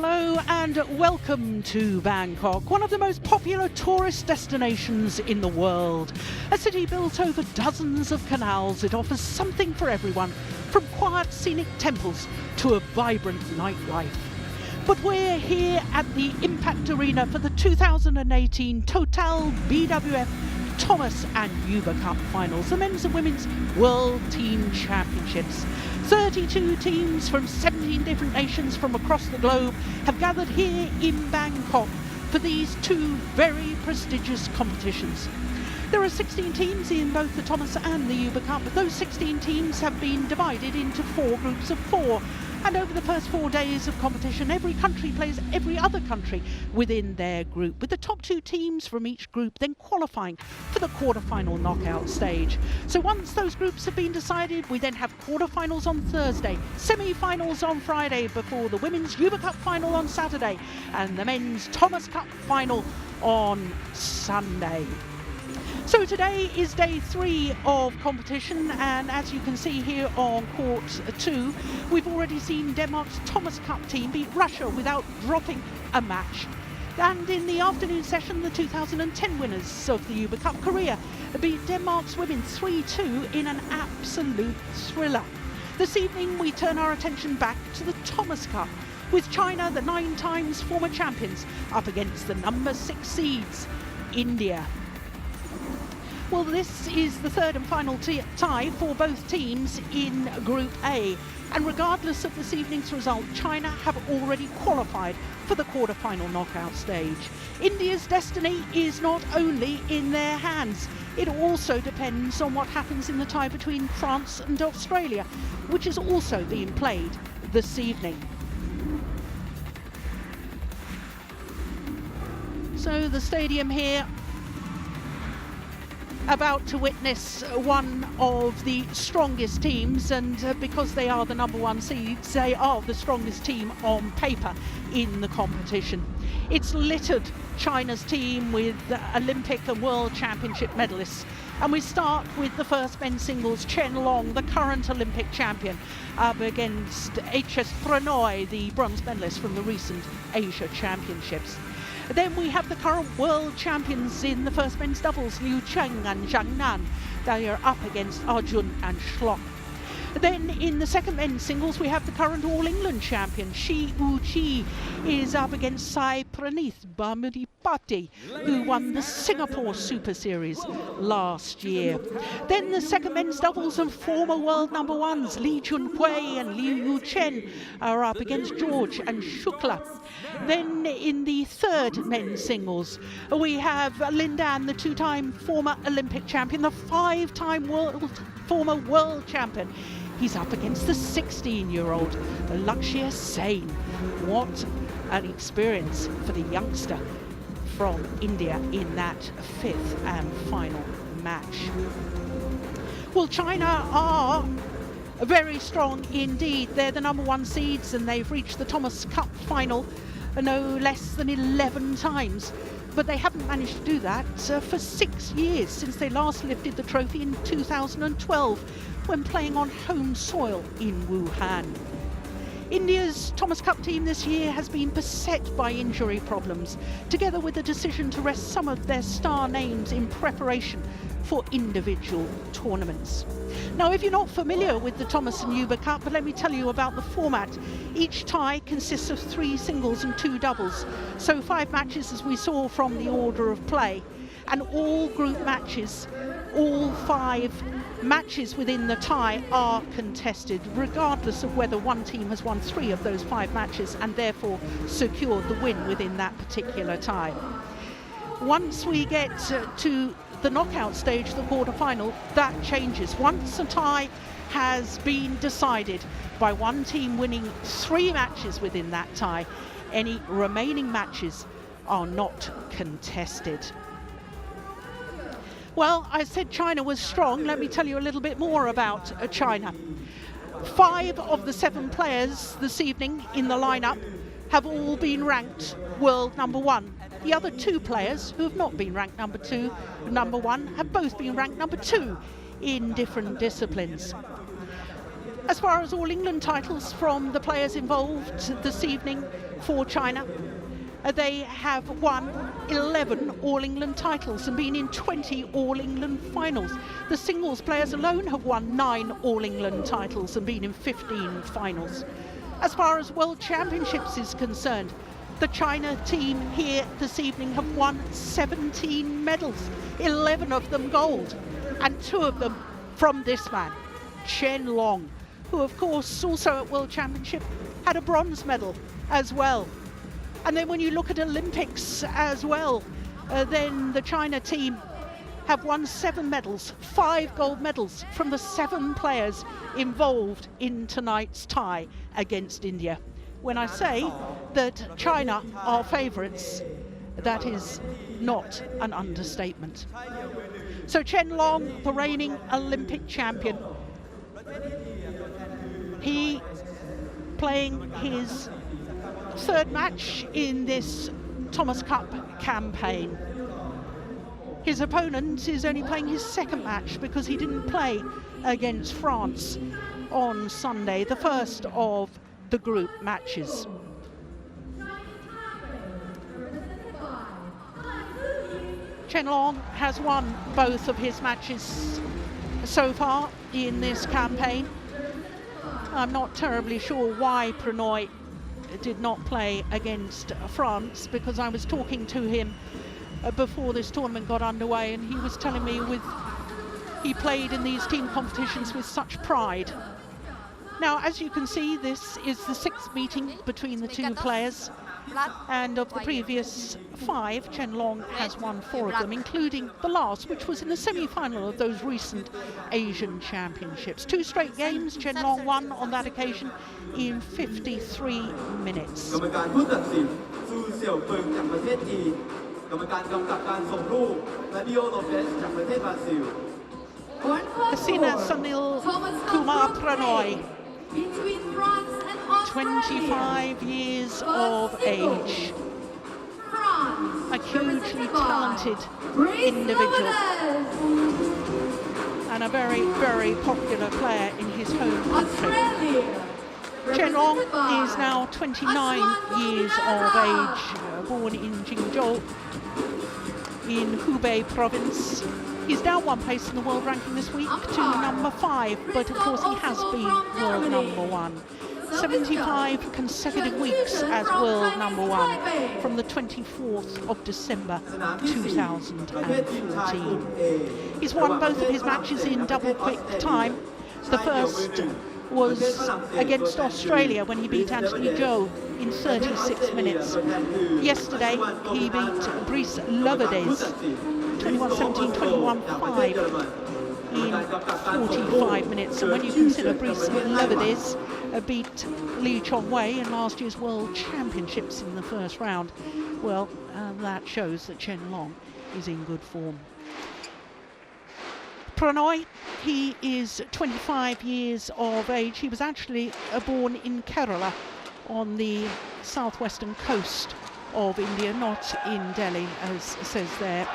Hello and welcome to Bangkok, one of the most popular tourist destinations in the world. A city built over dozens of canals, it offers something for everyone, from quiet scenic temples to a vibrant nightlife. But we're here at the Impact Arena for the 2018 Total BWF Thomas and Uber Cup Finals, the men's and women's World Team Championships. 32 teams from 17 different nations from across the globe have gathered here in Bangkok for these two very prestigious competitions. There are 16 teams in both the Thomas and the Uber Cup, but those 16 teams have been divided into 4 groups of 4. And over the first 4 days of competition, every country plays every other country within their group, with the top 2 teams from each group then qualifying for the quarter-final knockout stage. So once those groups have been decided, we then have quarter-finals on Thursday, semi-finals on Friday, before the women's Uber Cup final on Saturday, and the men's Thomas Cup final on Sunday. So today is day 3 of competition, and as you can see here on court 2, we've already seen Denmark's Thomas Cup team beat Russia without dropping a match. And in the afternoon session, the 2010 winners of the Uber Cup, Korea, beat Denmark's women 3-2 in an absolute thriller. This evening we turn our attention back to the Thomas Cup, with China, the 9 times former champions, up against the number 6 seeds, India. Well, this is the third and final tie for both teams in Group A. And regardless of this evening's result, China have already qualified for the quarter-final knockout stage. India's destiny is not only in their hands, it also depends on what happens in the tie between France and Australia, which is also being played this evening. So the stadium here, about to witness one of the strongest teams, and because they are the number 1 seeds, they are the strongest team on paper in the competition. It's littered, China's team, with Olympic and World Championship medalists. And we start with the first men's singles, Chen, the current Olympic champion, up against PRANNOY, the bronze medalist from the recent Asia Championships. Then we have the current world champions in the first men's doubles, Chen and Zhang Nan. They are up against Arjun and Schlock. Then in the second men's singles, we have the current All-England champion, Shi Wu-chi, is up against Sai Pranith Bamudipati, who won the Singapore Super Series last year. Then the second men's doubles and former world number 1s, Li Junhui and Liu Chen, are up against George and Shukla. Then in the third men's singles, we have Lindan, the 2-time former Olympic champion, the 5-time former world champion. He's up against the 16-year-old, Lakshya Sen. What an experience for the youngster from India in that 5th and final match. Well, China are very strong indeed. They're the number 1 seeds, and they've reached the Thomas Cup final no less than 11 times. But they haven't managed to do that for 6 years, since they last lifted the trophy in 2012 when playing on home soil in Wuhan. India's Thomas Cup team this year has been beset by injury problems, together with the decision to rest some of their star names in preparation for individual tournaments. Now, if you're not familiar with the Thomas and Uber Cup, let me tell you about the format. Each tie consists of 3 singles and 2 doubles, so 5 matches as we saw from the order of play, and all group matches, all 5 matches within the tie are contested, regardless of whether one team has won 3 of those 5 matches and therefore secured the win within that particular tie. Once we get to the knockout stage, the quarter-final, that changes. Once a tie has been decided by one team winning 3 matches within that tie, any remaining matches are not contested. Well, I said China was strong. Let me tell you a little bit more about China. 5 of the 7 players this evening in the lineup have all been ranked world number 1. The other 2 players who have not been ranked number 1 have both been ranked number 2 in different disciplines. As far as All England titles from the players involved this evening for China, they have won 11 All England titles and been in 20 All England finals. The singles players alone have won 9 All England titles and been in 15 finals. As far as World Championships is concerned, the China team here this evening have won 17 medals, 11 of them gold, and 2 of them from this man, Chen, who of course also at World Championship had a bronze medal as well. And then when you look at Olympics as well, then the China team have won 7 medals, 5 gold medals from the 7 players involved in tonight's tie against India. When I say that China are favourites, that is not an understatement. So Chen Long, the reigning Olympic champion, he playing his 3rd match in this Thomas Cup campaign. His opponent is only playing his 2nd match because he didn't play against France on Sunday, the first of the group matches. Chen Long has won both of his matches so far in this campaign. I'm not terribly sure why PRANNOY did not play against France, because I was talking to him before this tournament got underway, and he was telling me he played in these team competitions with such pride. Now, as you can see, this is the 6th meeting between the 2 players, and of the previous 5, Chen Long has won 4 of them, including the last, which was in the semi-final of those recent Asian Championships. 2 straight games, Chen Long won on that occasion in 53 minutes. Hasina Sunil Kumar PRANNOY, 25 years of age, a hugely talented individual and a very, very popular player in his home country. Chen Long is now 29 years of age, born in Jingzhou in Hubei province. He's down 1 place in the world ranking this week to number 5, but of course he has been world number 1. 75 consecutive weeks as world number 1 from the 24th of December 2014. He's won both of his matches in double quick time. The first was against Australia when he beat Anthony Zhou in 36 minutes. Yesterday he beat Brice Loverdes 21-17, 21-5 in 45 minutes. And when you consider Brice Loverdes beat Lee Chong-wei in last year's World Championships in the first round, well, that shows that Chen Long is in good form. PRANNOY, he is 25 years of age. He was actually born in Kerala on the southwestern coast of India, not in Delhi, as says there.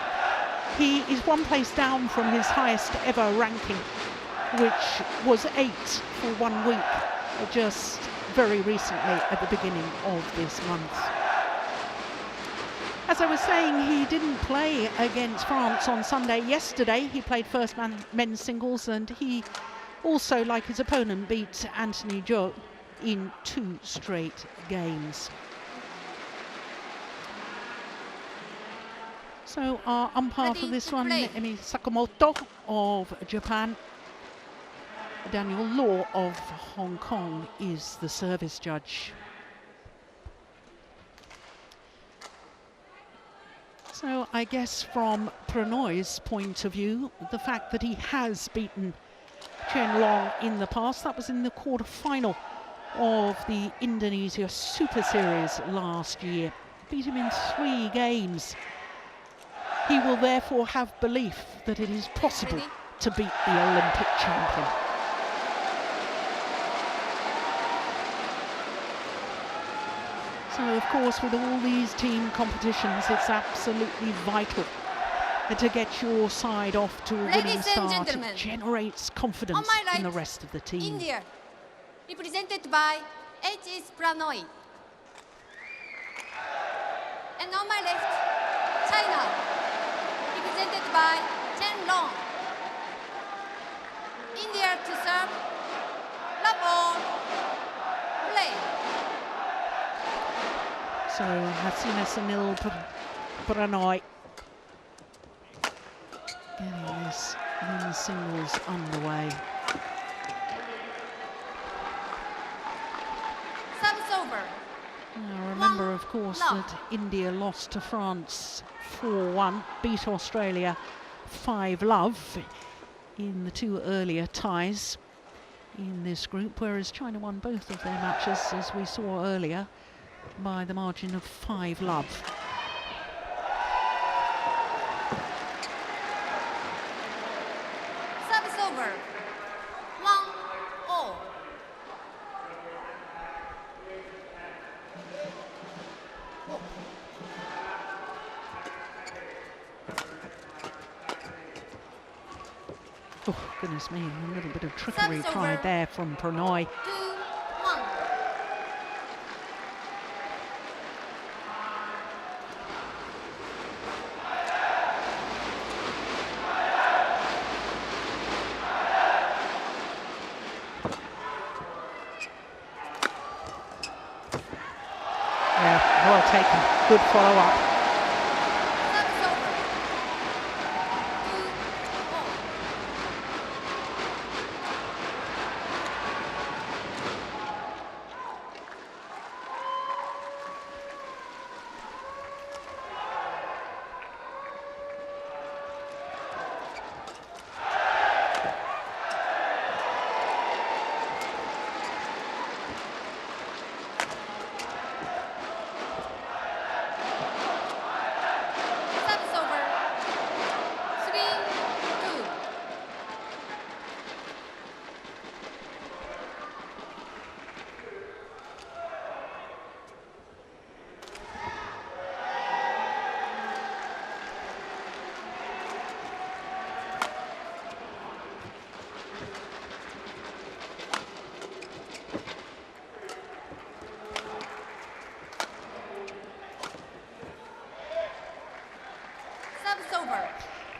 He is 1 place down from his highest ever ranking, which was 8 for 1 week, just very recently at the beginning of this month. As I was saying, he didn't play against France on Sunday. Yesterday he played first men's singles, and he also, like his opponent, beat Anthony Zhou in 2 straight games. So our umpire for this one, Emi Sakamoto of Japan. Daniel Law of Hong Kong is the service judge. So I guess from PRANNOY's point of view, the fact that he has beaten Chen Long in the past, that was in the quarter-final of the Indonesia Super Series last year. Beat him in 3 games. He will therefore have belief that it is possible to beat the Olympic champion. So, of course, with all these team competitions, it's absolutely vital to get your side off to a winning start. It generates confidence in the rest of the team. India, represented by HS PRANNOY. And on my left, China, represented by Chen. India to serve, love all, play. So Hasina Sunil PRANNOY getting this men's singles underway. Service over. Now remember, of course, that India lost to France 4-1, beat Australia 5-love in the two earlier ties in this group, whereas China won both of their matches, as we saw earlier, by the margin of 5-love. Service over. 1-all. Oh, goodness me, a little bit of trickery tried there from PRANNOY. 2-1. Yeah, well taken, good follow-up.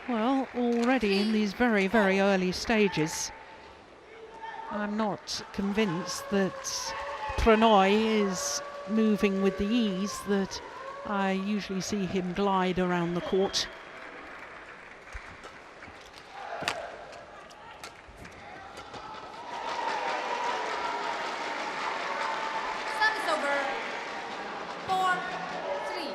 Well, already in these very, very early stages, I'm not convinced that PRANNOY is moving with the ease that I usually see him glide around the court. Service over. 4-3.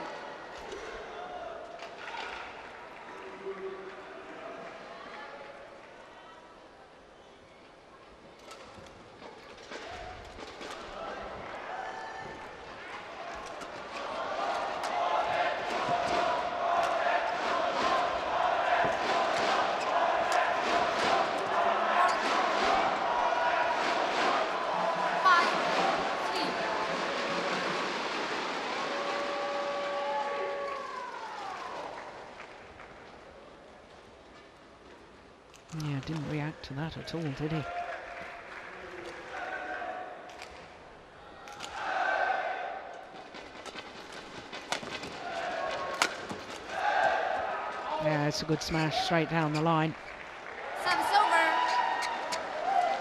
Yeah, didn't react to that at all, did he? Yeah, it's a good smash straight down the line. Service over.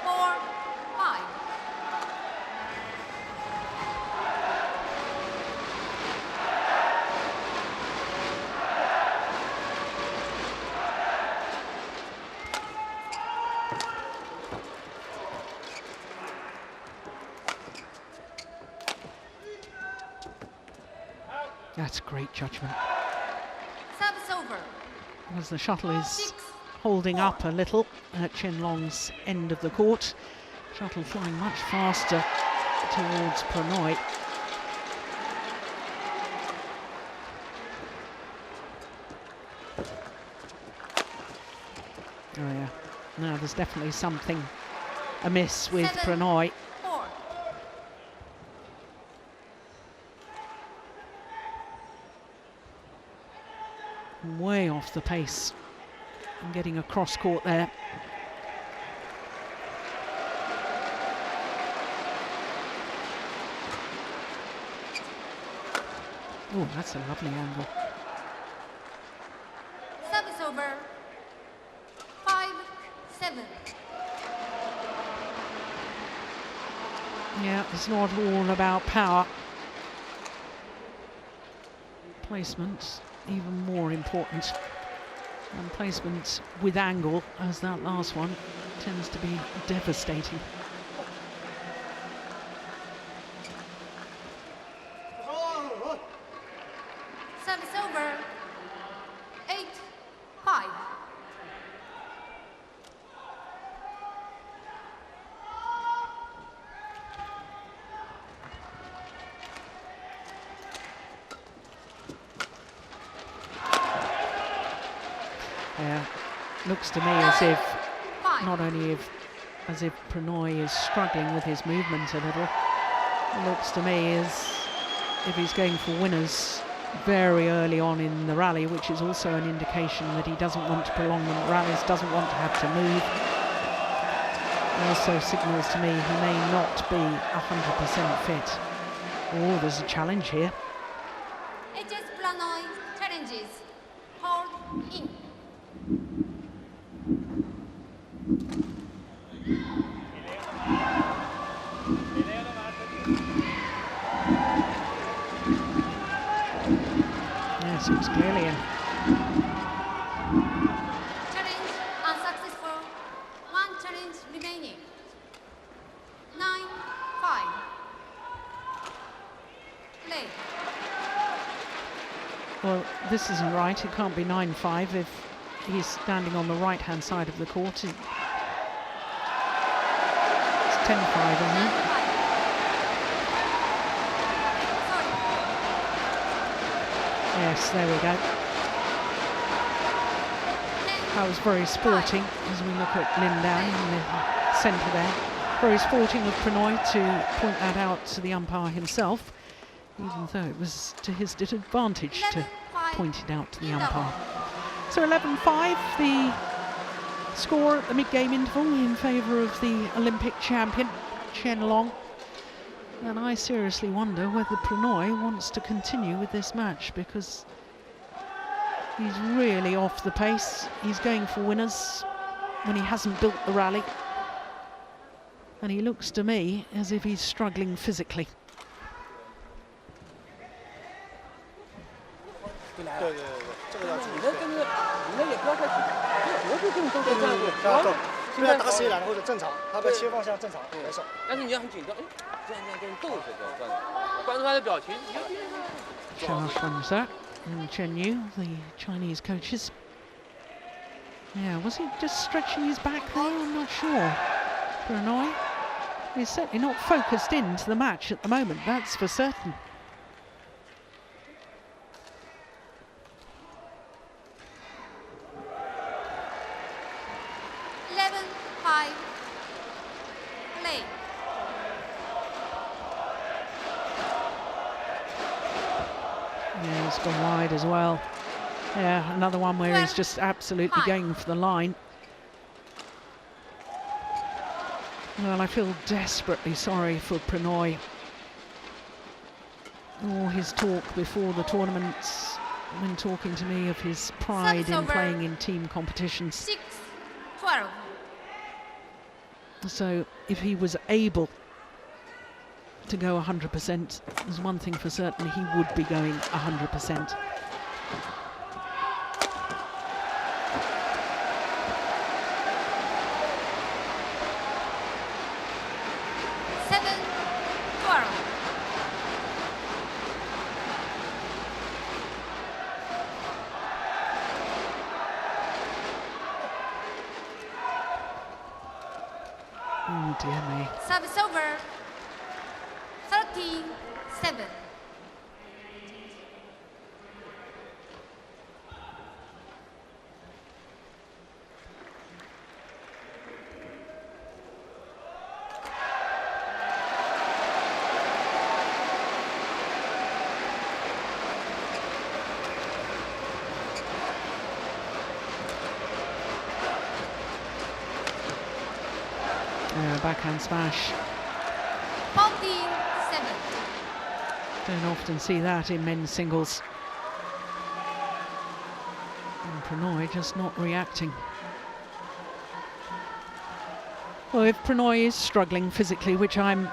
4-5. That's great judgment. Service over. As the shuttle is holding up a little at Chen end of the court. Shuttle flying much faster towards PRANNOY. Oh yeah, now there's definitely something amiss with PRANNOY. Way off the pace and getting a cross court there. Oh, that's a lovely angle. Service over. 5-7. Yeah, it's not all about power. Placement even more important. And placement with angle, as that last one, tends to be devastating. Service over. 8-5. Yeah, looks to me as if, not only as if PRANNOY is struggling with his movement a little, it looks to me as if he's going for winners very early on in the rally, which is also an indication that he doesn't want to prolong the rallies, doesn't want to have to move. It also signals to me he may not be 100% fit. Oh, there's a challenge here. HS PRANNOY challenges. Hold in. Yes, it was clearly in. Challenge unsuccessful. One challenge remaining. 9-5. Play. Well, this isn't right. It can't be 9-5 if he's standing on the right-hand side of the court. It's 10-5, isn't it? Yes, there we go. That was very sporting as we look at Lindown in the centre there. Very sporting of PRANNOY to point that out to the umpire himself, even though it was to his disadvantage to point it out to the umpire. So 11-5, the score at the mid-game interval in favour of the Olympic champion, Chen. And I seriously wonder whether PRANNOY wants to continue with this match, because he's really off the pace. He's going for winners when he hasn't built the rally. And he looks to me as if he's struggling physically. Charles Franza and Chen Yu, the Chinese coaches. Yeah, was he just stretching his back there? I'm not sure. PRANNOY, he's certainly not focused into the match at the moment, that's for certain. Yeah, he's gone wide as well. Yeah, another one where he's just absolutely going for the line. Well, I feel desperately sorry for PRANNOY. All his talk before the tournaments, when talking to me of his pride in playing in team competitions. 6-12. So if he was able to go 100%, there's one thing for certain, he would be going 100%. Oh dear me. Service over. 13-7. Backhand smash. 14-7. Don't often see that in men's singles. And Prannoy just not reacting. Well, if Prannoy is struggling physically, which I'm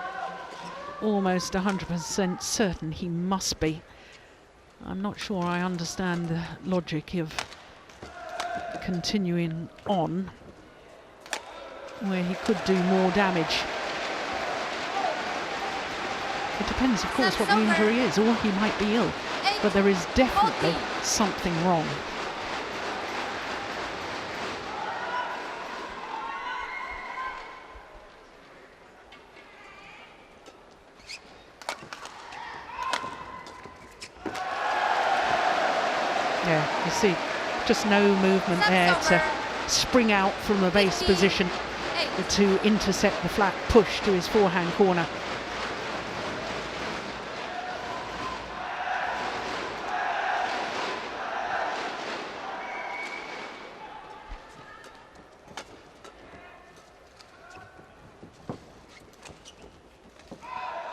almost 100% certain he must be, I'm not sure I understand the logic of continuing on where he could do more damage. It depends, of course, what the injury is, or he might be ill, but there is definitely something wrong. Yeah, you see, just no movement there to spring out from the base position to intercept the flat push to his forehand corner.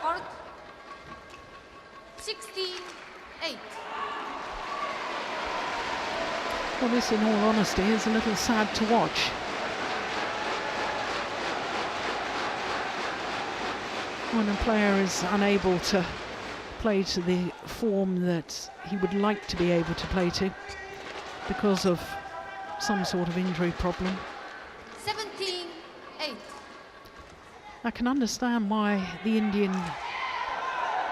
Court 68. Well, this, in all honesty, is a little sad to watch. When a player is unable to play to the form that he would like to be able to play to because of some sort of injury problem. 17-8. I can understand why the Indian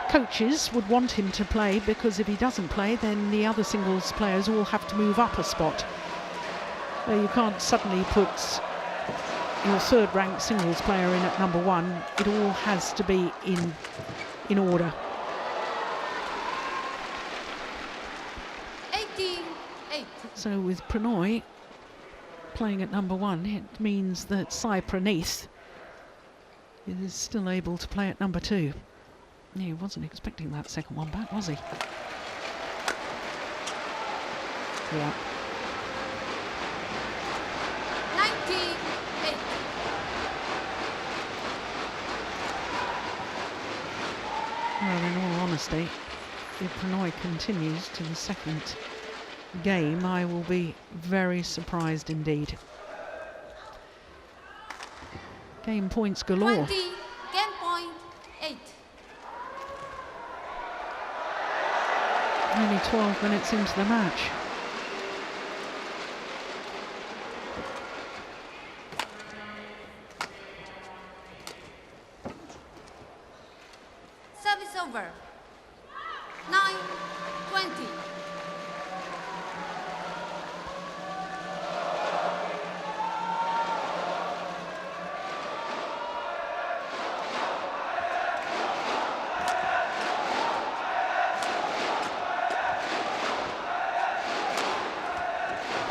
coaches would want him to play, because if he doesn't play, then the other singles players all have to move up a spot. You can't suddenly put your third-ranked singles player in at number one. It all has to be in order. 18-8. So with Prannoy playing at number one, it means that Sai Praneeth is still able to play at number two. He wasn't expecting that second one back, was he? Yeah. 19-8. Well, in all honesty, if Prannoy continues to the second game, I will be very surprised indeed. Game points galore. 20, game point 8. Only 12 minutes into the match. Service over. 9-20.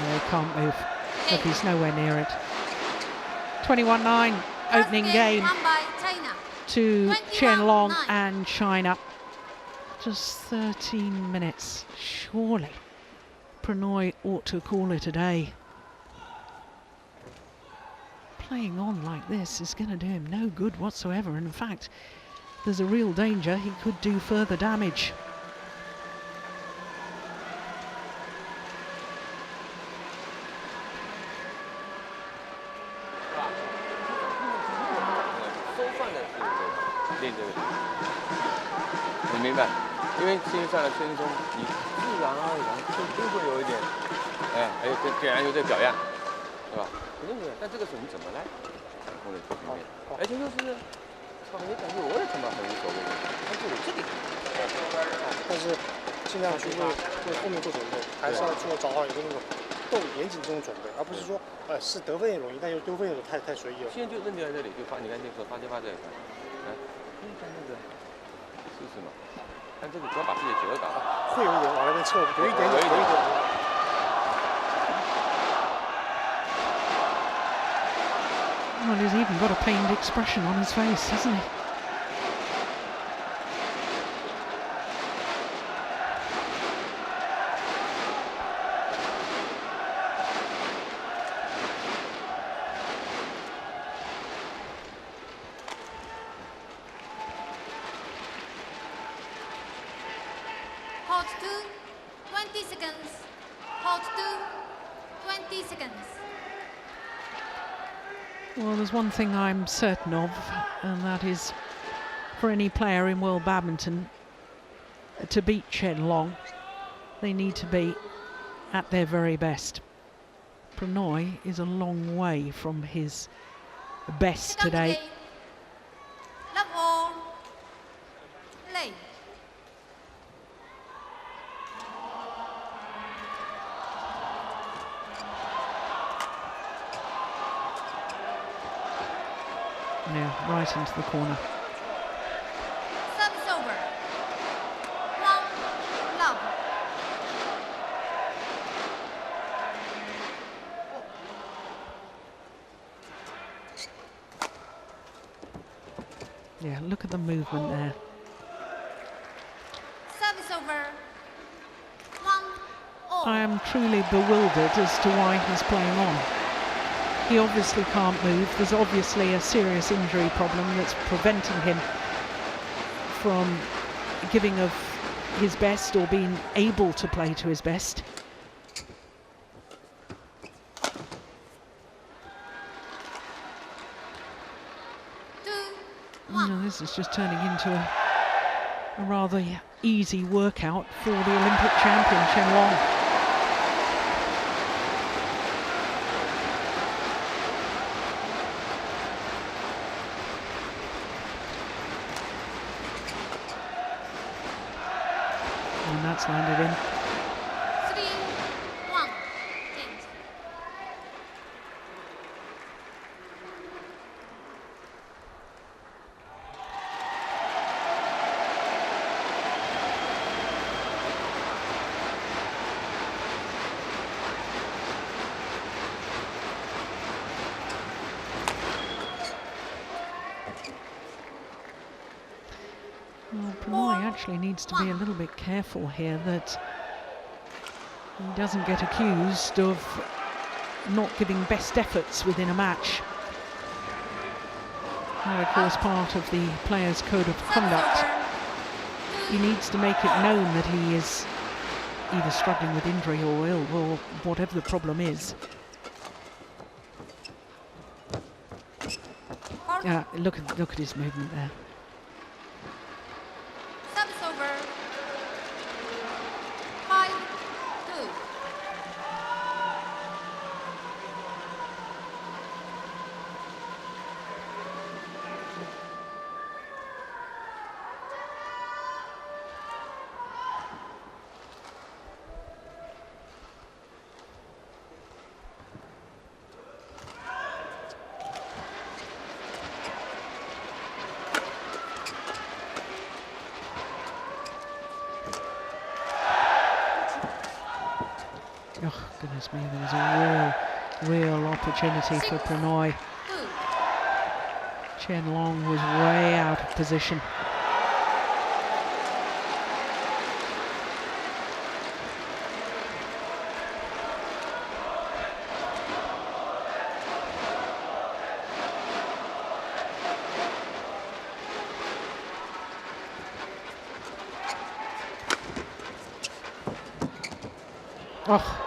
They can't move. Look, he's nowhere near it. 21-9, opening game Won by China. to Chen Long 21-9. and China. Just 13 minutes. Surely Prannoy ought to call it a day. Playing on like this is going to do him no good whatsoever. And in fact, there's a real danger he could do further damage. Well, he's even got a pained expression on his face, hasn't he? seconds. Hold 2, 20 seconds. Well, there's one thing I'm certain of, and that is for any player in world badminton to beat Chen Long, they need to be at their very best. PRANNOY is a long way from his best today. Love all. Play. Yeah, right into the corner. Service over. 1, love. Yeah, look at the movement there. Service over. 1, all. I am truly bewildered as to why he's playing on. He obviously can't move. There's obviously a serious injury problem that's preventing him from giving of his best or being able to play to his best. This is just turning into a rather easy workout for the Olympic champion, Chen Long. And that's landed in. 3, 1, change. Well, PRANNOY actually needs to be a little bit careful here that he doesn't get accused of not giving best efforts within a match. That, of course, part of the player's code of conduct. He needs to make it known that he is either struggling with injury or ill, or whatever the problem is. Look at his movement there. Service over. 5, 2. Oh, goodness me, there was a real opportunity for PRANNOY. Chen Long was way out of position. Oh.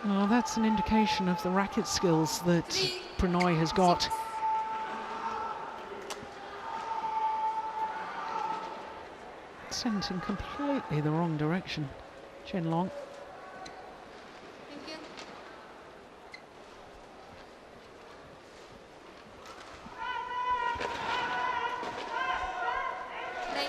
Well, that's an indication of the racket skills that PRANNOY has got. Sent in completely the wrong direction, Chen Long. Thank you. Play.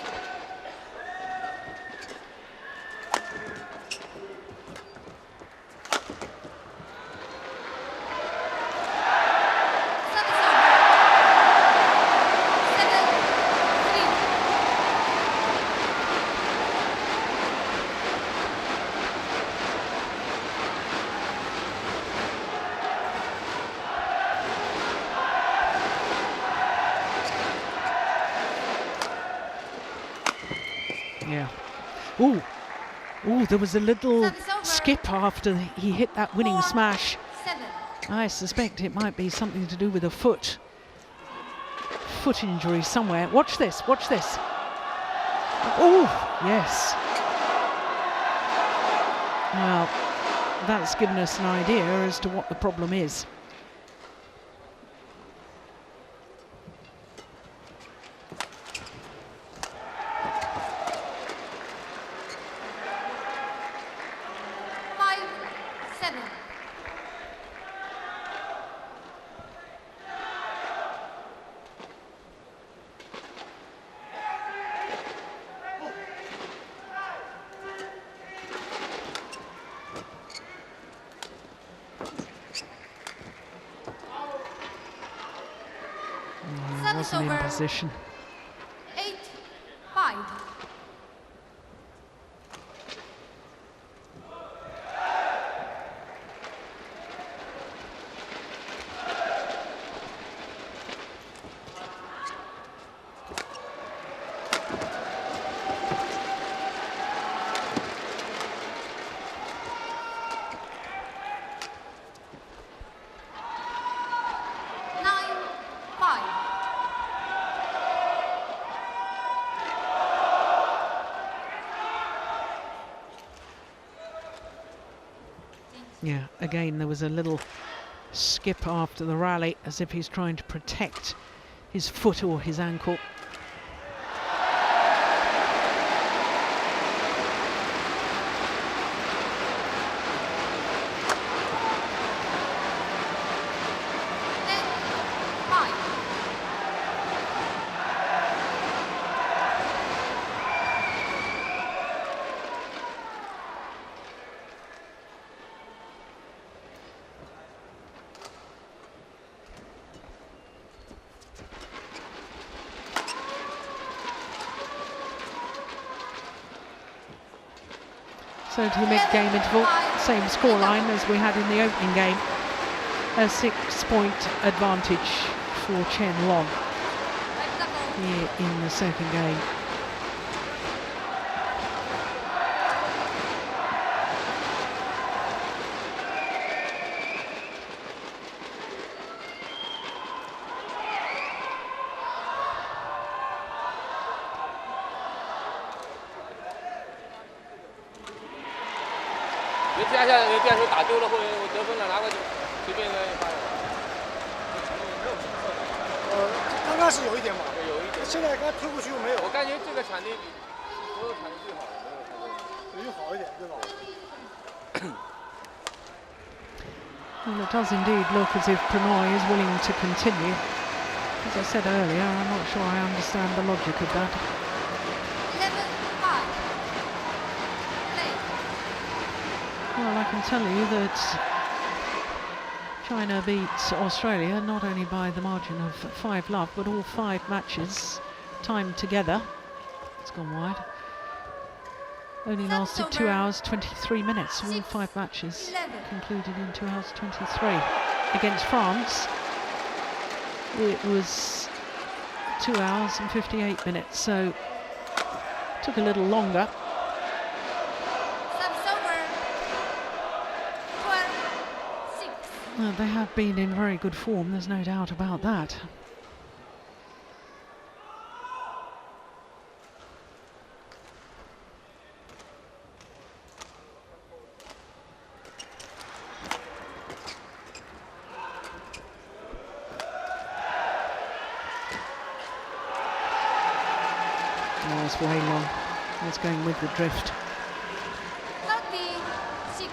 Yeah. Ooh, there was a little skip after he hit that winning smash. 7. I suspect it might be something to do with a foot injury somewhere. Watch this, watch this. Oh, yes. Well, that's given us an idea as to what the problem is. Wasn't in position. 8-5. Yeah, again, there was a little skip after the rally, as if he's trying to protect his foot or his ankle. So to the mid-game interval, same scoreline as we had in the opening game. A 6-point advantage for Chen Long here in the second game. Well, it does indeed look as if PRANNOY is willing to continue. As I said earlier, I'm not sure I understand the logic of that. 11-5. Well, I can tell you that China beat Australia not only by the margin of 5-love, but all 5 matches timed together. It's gone wide. Only lasted 2 hours 23 minutes. All 5 matches concluded in 2 hours 23. Against France, it was 2 hours and 58 minutes, so took a little longer. Well, they have been in very good form, there's no doubt about that. Oh, it's way long. It's going with the drift. 36.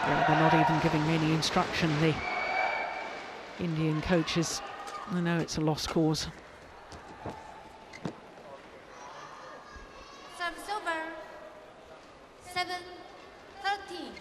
Yeah, they're not even giving any instruction, the Indian coaches. I know it's a lost cause. Service over. 7-13.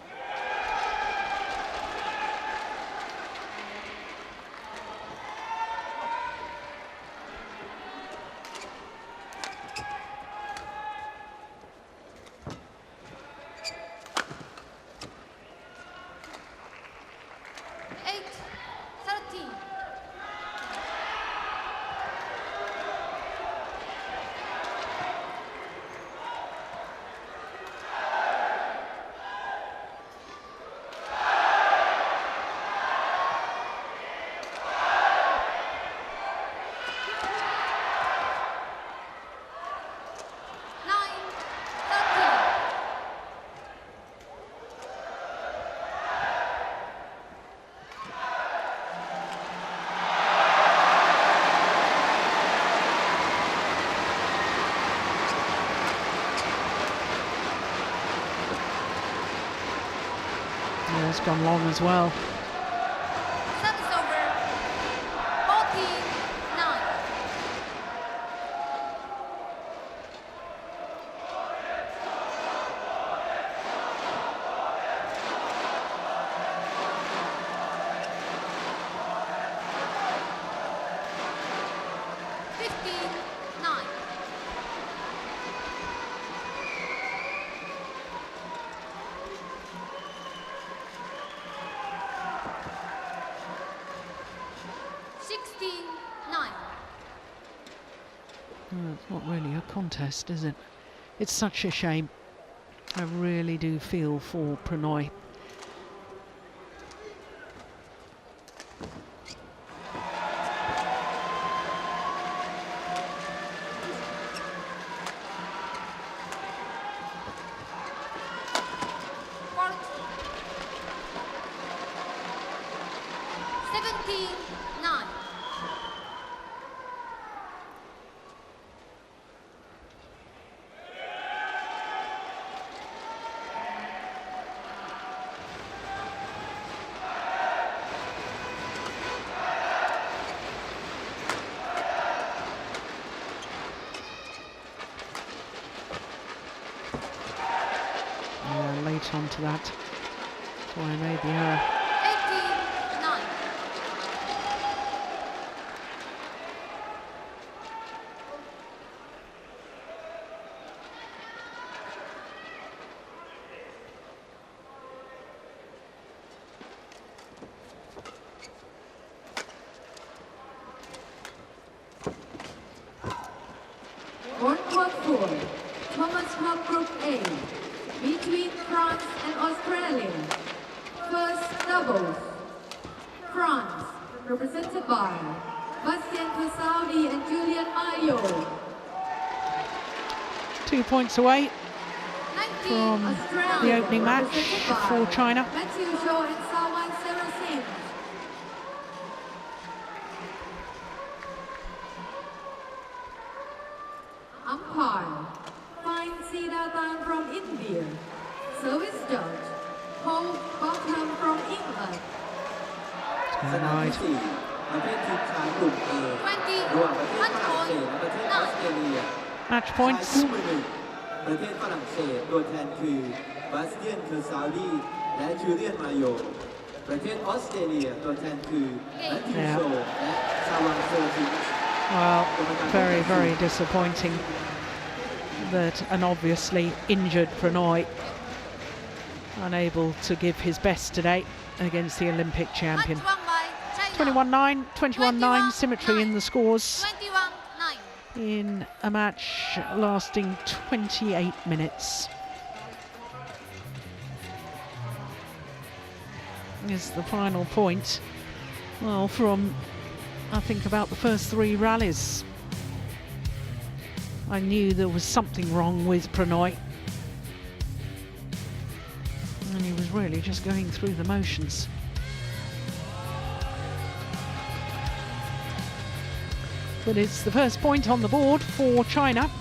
Ball's gone long as well. Service over. 14-9. It's not really a contest, is it? It's such a shame. I really do feel for Prannoy. Late onto that. That's why I made the error. 18-9. On court 4, Thomas Cup Group A, between France and Australia. First doubles. France, represented by Badminton Saudi and Julian Mayo. 2 points away 19. from Australia, the opening match represented by for China. Matthew Shaw and Salman Sarasin. Umpire, Fine Siddharthan from India. Service judge, Paul Bottom from England. สนามที่ 4 ประเภททีมชายกลุ่ม A ระหว่างประเทศฝรั่งเศสและประเทศออสเตรเลีย Match ชาย points. คู่มือ 1 ประเทศฝรั่งเศสตัวแทนคือบาสเตียน เคอร์ซาวดีและจูเลียน มาโย ประเทศออสเตรเลียตัวแทนคือแมทธิว โชและซาวานเซอร์ซิน Well, very, very disappointing that an obviously injured Prannoy unable to give his best today against the Olympic champion. Match won by China. 21-9, 21-9, symmetry in the scores 21-9. in a match lasting 28 minutes. Is the final point. Well, from I think about the first 3 rallies, I knew there was something wrong with Prannoy. And he was really just going through the motions. But it's the first point on the board for China.